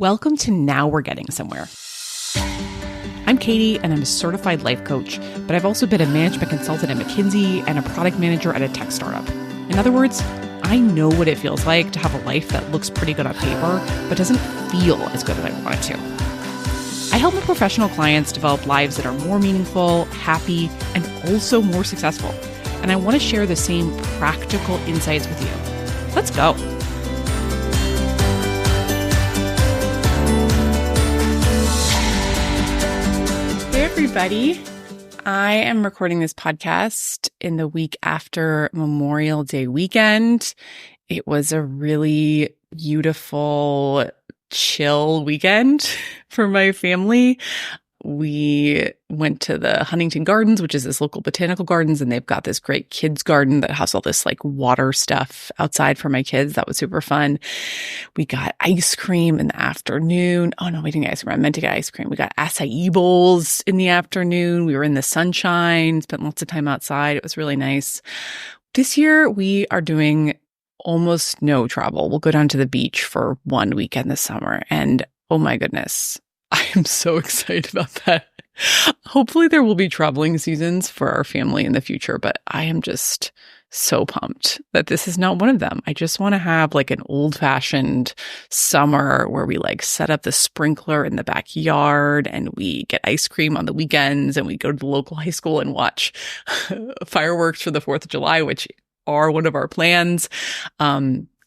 Welcome to Now We're Getting Somewhere. I'm Katie, and I'm a certified life coach, but I've also been a management consultant at McKinsey and a product manager at a tech startup. In other words, I know what it feels like to have a life that looks pretty good on paper, but doesn't feel as good as I want it to. I help my professional clients develop lives that are more meaningful, happy, and also more successful. And I want to share the same practical insights with you. Let's go. Hey, everybody. I am recording this podcast in the week after Memorial Day weekend. It was a really beautiful, chill weekend for my family. We went to the Huntington Gardens, which is this local botanical gardens, and they've got this great kids garden that has all this like water stuff outside for my kids. That was super fun. We got ice cream in the afternoon. Oh no, we didn't get ice cream. I meant to get ice cream. We got acai bowls in the afternoon. We were in the sunshine, spent lots of time outside. It was really nice. This year we are doing almost no travel. We'll go down to the beach for one weekend this summer. And oh my goodness, I am so excited about that. Hopefully there will be traveling seasons for our family in the future, but I am just so pumped that this is not one of them. I just want to have like an old-fashioned summer where we like set up the sprinkler in the backyard and we get ice cream on the weekends and we go to the local high school and watch fireworks for the 4th of July, which are one of our plans.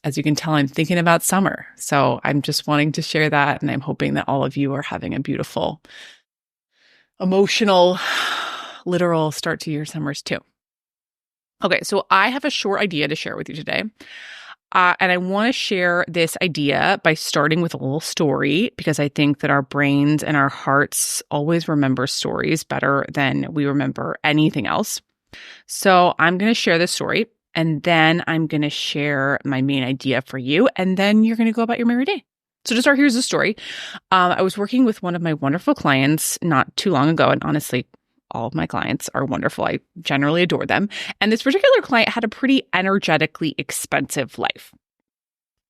As you can tell, I'm thinking about summer. So I'm just wanting to share that. And I'm hoping that all of you are having a beautiful, emotional, literal start to your summers too. Okay, so I have a short idea to share with you today. And I want to share this idea by starting with a little story, because I think that our brains and our hearts always remember stories better than we remember anything else. So I'm going to share this story. And then I'm going to share my main idea for you. And then you're going to go about your merry day. So to start, here's the story. I was working with one of my wonderful clients not too long ago. And honestly, all of my clients are wonderful. I generally adore them. And this particular client had a pretty energetically expensive life.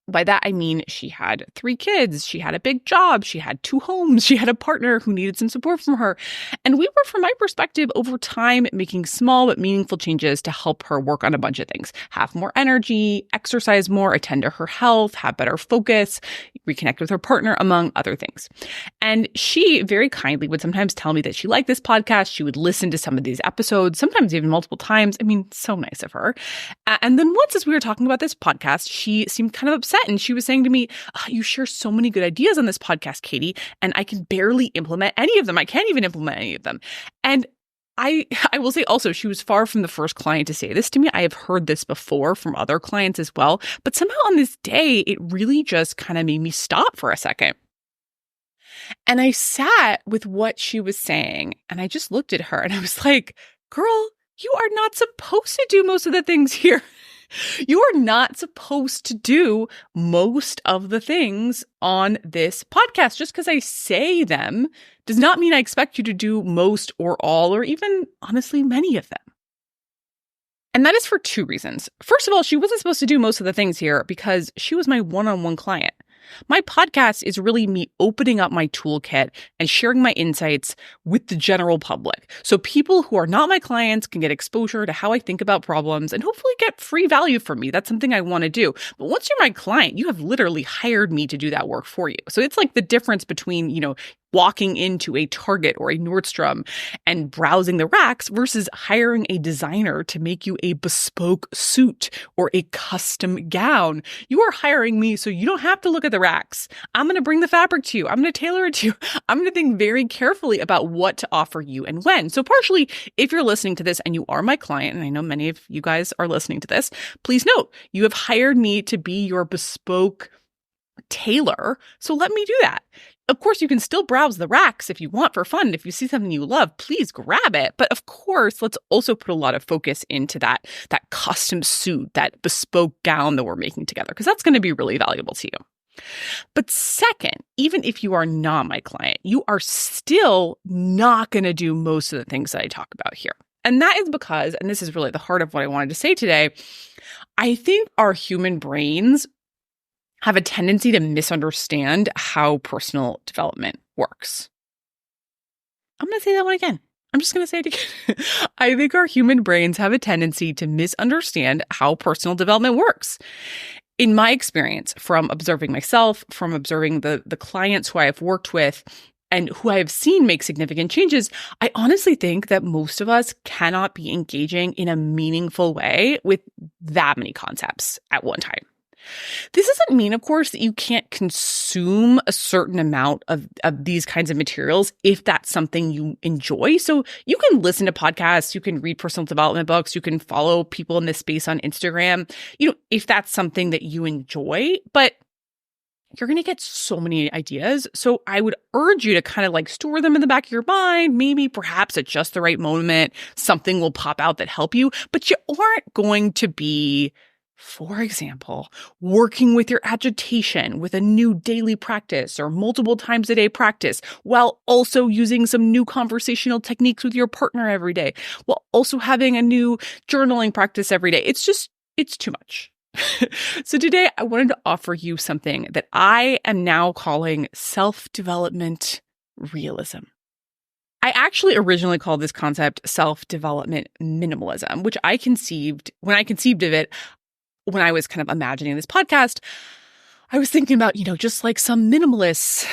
By that, I mean, she had 3 kids, she had a big job, she had 2 homes, she had a partner who needed some support from her. And we were, from my perspective, over time, making small but meaningful changes to help her work on a bunch of things. Have more energy, exercise more, attend to her health, have better focus, reconnect with her partner, among other things. And she very kindly would sometimes tell me that she liked this podcast. She would listen to some of these episodes, sometimes even multiple times. I mean, so nice of her. And then once, as we were talking about this podcast, she seemed kind of upset. And she was saying to me, you share so many good ideas on this podcast, Katie, and I can barely implement any of them. I can't even implement any of them. And I will say also, she was far from the first client to say this to me. I have heard this before from other clients as well. But somehow on this day, it really just kind of made me stop for a second. And I sat with what she was saying, and I just looked at her and I was like, girl, you are not supposed to do most of the things here. You are not supposed to do most of the things on this podcast. Just because I say them does not mean I expect you to do most or all, or even, honestly, many of them. And that is for 2 reasons. First of all, she wasn't supposed to do most of the things here because she was my one-on-one client. My podcast is really me opening up my toolkit and sharing my insights with the general public. So people who are not my clients can get exposure to how I think about problems and hopefully get free value from me. That's something I want to do. But once you're my client, you have literally hired me to do that work for you. So it's like the difference between, walking into a Target or a Nordstrom and browsing the racks versus hiring a designer to make you a bespoke suit or a custom gown. You are hiring me so you don't have to look at the racks. I'm going to bring the fabric to you. I'm going to tailor it to you. I'm going to think very carefully about what to offer you and when. So partially, if you're listening to this and you are my client, and I know many of you guys are listening to this, please note, you have hired me to be your bespoke tailor. So let me do that. Of course, you can still browse the racks if you want for fun. If you see something you love, please grab it. But of course, let's also put a lot of focus into that custom suit, that bespoke gown that we're making together, because that's going to be really valuable to you. But second, even if you are not my client, you are still not going to do most of the things that I talk about here. And that is because, and this is really the heart of what I wanted to say today, I think our human brains have a tendency to misunderstand how personal development works. I'm going to say that one again. I'm just going to say it again. I think our human brains have a tendency to misunderstand how personal development works. In my experience, from observing myself, from observing the clients who I have worked with and who I have seen make significant changes, I honestly think that most of us cannot be engaging in a meaningful way with that many concepts at one time. This doesn't mean, of course, that you can't consume a certain amount of these kinds of materials if that's something you enjoy. So you can listen to podcasts, you can read personal development books, you can follow people in this space on Instagram, if that's something that you enjoy, but you're going to get so many ideas. So I would urge you to kind of store them in the back of your mind. Maybe perhaps at just the right moment, something will pop out that help you, but you aren't going to be, for example, working with your agitation with a new daily practice or multiple times a day practice, while also using some new conversational techniques with your partner every day, while also having a new journaling practice every day. It's too much. So today I wanted to offer you something that I am now calling self-development realism. I actually originally called this concept self-development minimalism, which when I conceived of it, when I was kind of imagining this podcast, I was thinking about, just like some minimalists,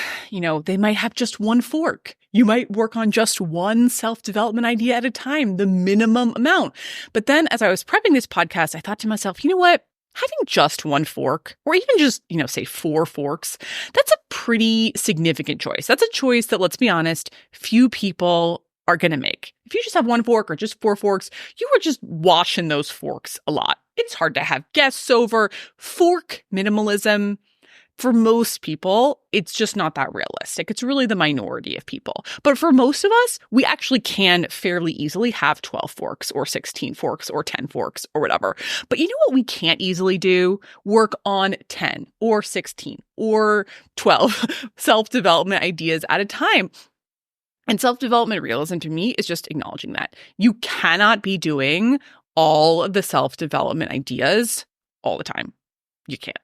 they might have just one fork. You might work on just one self-development idea at a time, the minimum amount. But then as I was prepping this podcast, I thought to myself, you know what? Having just one fork, or even just, say 4 forks, that's a pretty significant choice. That's a choice that, let's be honest, few people are going to make. If you just have one fork or just 4 forks, you are just washing those forks a lot. It's hard to have guests over. Fork minimalism, for most people, it's just not that realistic. It's really the minority of people. But for most of us, we actually can fairly easily have 12 forks or 16 forks or 10 forks or whatever. But you know what we can't easily do? Work on 10 or 16 or 12 self-development ideas at a time. And self-development realism to me is just acknowledging that. You cannot be doing all of the self-development ideas all the time. You can't.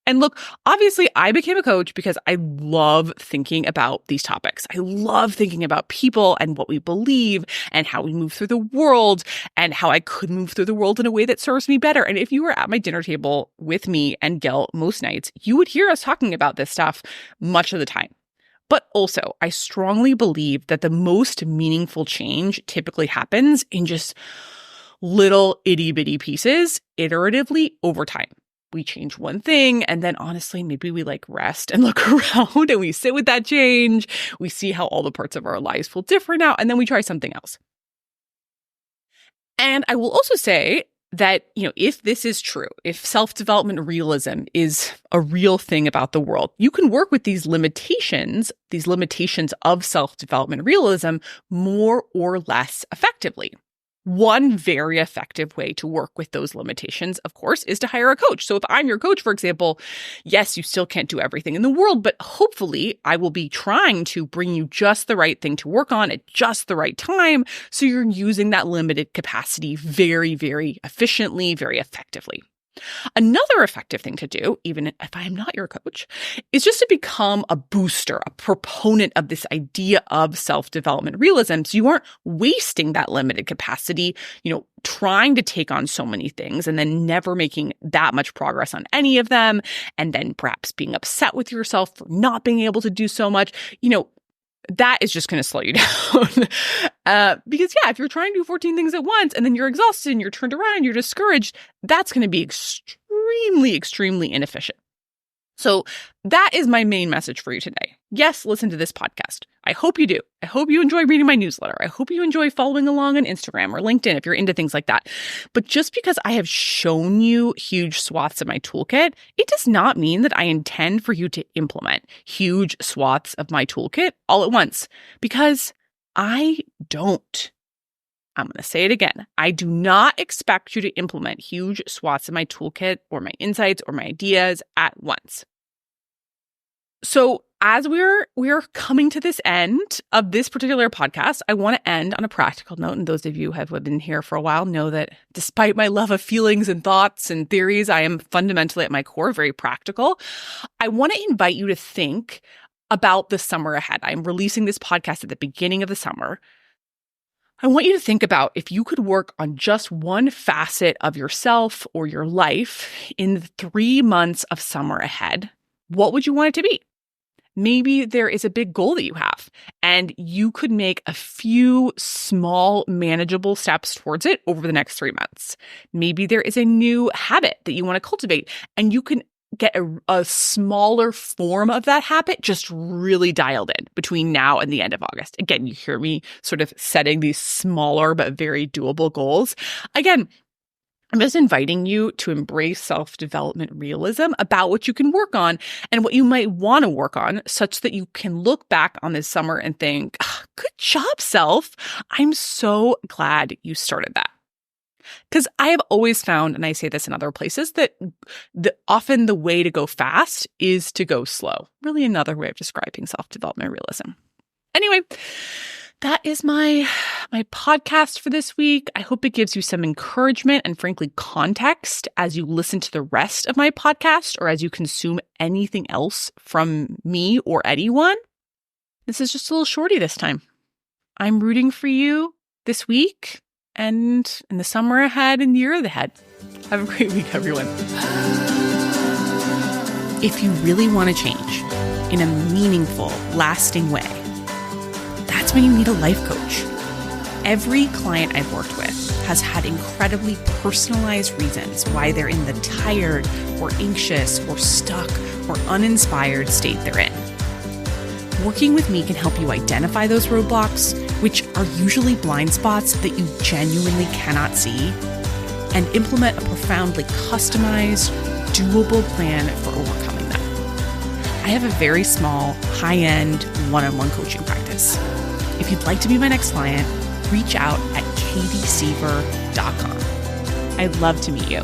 And look, obviously, I became a coach because I love thinking about these topics. I love thinking about people and what we believe and how we move through the world and how I could move through the world in a way that serves me better. And if you were at my dinner table with me and Gil most nights, you would hear us talking about this stuff much of the time. But also, I strongly believe that the most meaningful change typically happens in just little itty-bitty pieces, iteratively over time. We change one thing, and then honestly, maybe we rest and look around and we sit with that change. We see how all the parts of our lives feel different now, and then we try something else. And I will also say that, if this is true, if self-development realism is a real thing about the world, you can work with these limitations of self-development realism more or less effectively. One very effective way to work with those limitations, of course, is to hire a coach. So if I'm your coach, for example, yes, you still can't do everything in the world, but hopefully I will be trying to bring you just the right thing to work on at just the right time. So you're using that limited capacity very, very efficiently, very effectively. Another effective thing to do, even if I am not your coach, is just to become a booster, a proponent of this idea of self-development realism. So you aren't wasting that limited capacity, trying to take on so many things and then never making that much progress on any of them. And then perhaps being upset with yourself for not being able to do so much. That is just going to slow you down. Because if you're trying to do 14 things at once and then you're exhausted and you're turned around and you're discouraged, that's going to be extremely, extremely inefficient. So that is my main message for you today. Yes, listen to this podcast. I hope you do. I hope you enjoy reading my newsletter. I hope you enjoy following along on Instagram or LinkedIn if you're into things like that. But just because I have shown you huge swaths of my toolkit, it does not mean that I intend for you to implement huge swaths of my toolkit all at once, because I don't. I'm going to say it again. I do not expect you to implement huge swaths of my toolkit or my insights or my ideas at once. So as we're coming to this end of this particular podcast, I want to end on a practical note. And those of you who have been here for a while know that despite my love of feelings and thoughts and theories, I am fundamentally at my core very practical. I want to invite you to think about the summer ahead. I'm releasing this podcast at the beginning of the summer. I want you to think about if you could work on just one facet of yourself or your life in the 3 months of summer ahead. What would you want it to be? Maybe there is a big goal that you have, and you could make a few small, manageable steps towards it over the next 3 months. Maybe there is a new habit that you want to cultivate, and you can get a smaller form of that habit just really dialed in between now and the end of August. Again, you hear me sort of setting these smaller but very doable goals. Again, I'm just inviting you to embrace self-development realism about what you can work on and what you might want to work on such that you can look back on this summer and think, good job, self. I'm so glad you started that. Because I have always found, and I say this in other places, that often the way to go fast is to go slow. Really another way of describing self-development realism. Anyway, that is my podcast for this week. I hope it gives you some encouragement and frankly context as you listen to the rest of my podcast or as you consume anything else from me or anyone. This is just a little shorty this time. I'm rooting for you this week and in the summer ahead and the year ahead. Have a great week, everyone. If you really want to change in a meaningful, lasting way, that's when you need a life coach. Every client I've worked with has had incredibly personalized reasons why they're in the tired or anxious or stuck or uninspired state they're in. Working with me can help you identify those roadblocks, which are usually blind spots that you genuinely cannot see, and implement a profoundly customized, doable plan for overcoming them. I have a very small, high-end, one-on-one coaching practice. If you'd like to be my next client, reach out at katiesiever.com. I'd love to meet you.